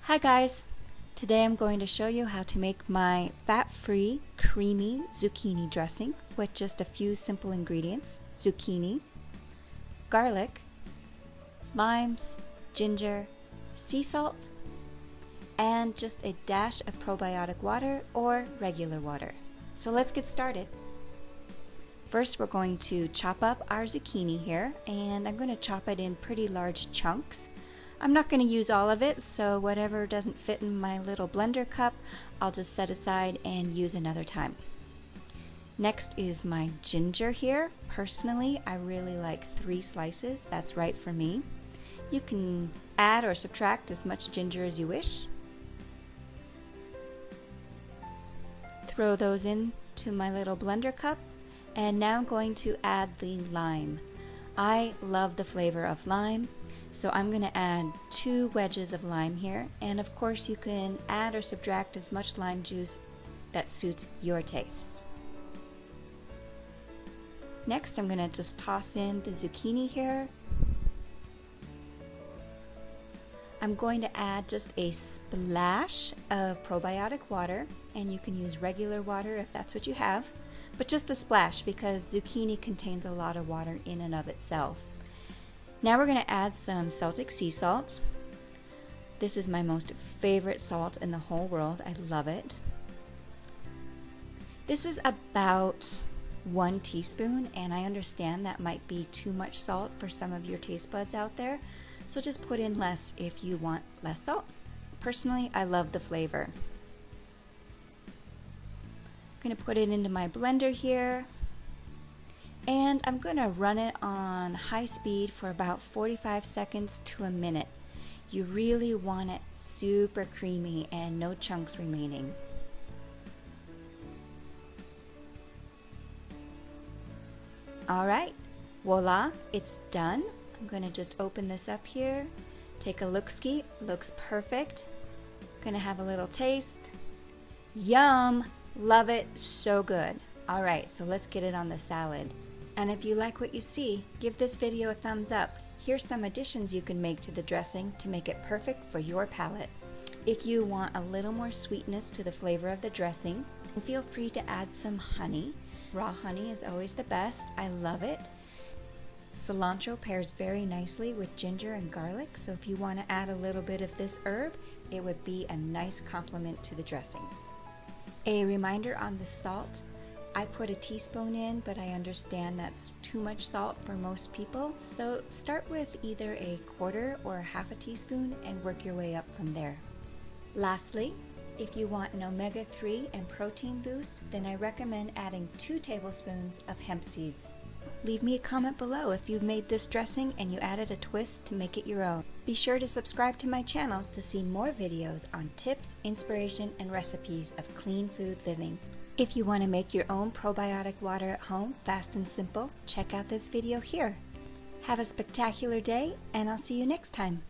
Hi guys! Today I'm going to show you how to make my fat-free, creamy zucchini dressing with just a few simple ingredients: zucchini, garlic, limes, ginger, sea salt, and just a dash of probiotic water or regular water. So let's get started. First we're going to chop up our zucchini here, and I'm going to chop it in pretty large chunks. I'm not going to use all of it, so whatever doesn't fit in my little blender cup, I'll just set aside and use another time. Next is my ginger here. Personally, I really like 3 slices. That's right for me. You can add or subtract as much ginger as you wish. Throw those into my little blender cup, and now I'm going to add the lime. I love the flavor of lime. So I'm going to add 2 wedges of lime here, and of course you can add or subtract as much lime juice that suits your tastes. Next I'm going to just toss in the zucchini here. I'm going to add just a splash of probiotic water, and you can use regular water if that's what you have, but just a splash because zucchini contains a lot of water in and of itself. Now we're going to add some Celtic sea salt. This is my most favorite salt in the whole world. I love it. This is about 1 teaspoon, and I understand that might be too much salt for some of your taste buds out there, so just put in less if you want less salt. Personally, I love the flavor. I'm going to put it into my blender here. And I'm going to run it on high speed for about 45 seconds to a minute. You really want it super creamy and no chunks remaining. Alright, voila, it's done. I'm going to just open this up here. Take a look-ski. Looks perfect. Going to have a little taste. Yum! Love it, so good. Alright, so let's get it on the salad. And if you like what you see, give this video a thumbs up. Here's some additions you can make to the dressing to make it perfect for your palate. If you want a little more sweetness to the flavor of the dressing, feel free to add some honey. Raw honey is always the best. I love it. Cilantro pairs very nicely with ginger and garlic, so if you want to add a little bit of this herb, it would be a nice complement to the dressing. A reminder on the salt. I put a teaspoon in, but I understand that's too much salt for most people. So start with either a 1/4 or a 1/2 teaspoon and work your way up from there. Lastly, if you want an omega-3 and protein boost, then I recommend adding 2 tablespoons of hemp seeds. Leave me a comment below if you've made this dressing and you added a twist to make it your own. Be sure to subscribe to my channel to see more videos on tips, inspiration, and recipes of clean food living. If you want to make your own probiotic water at home, fast and simple, check out this video here. Have a spectacular day, and I'll see you next time.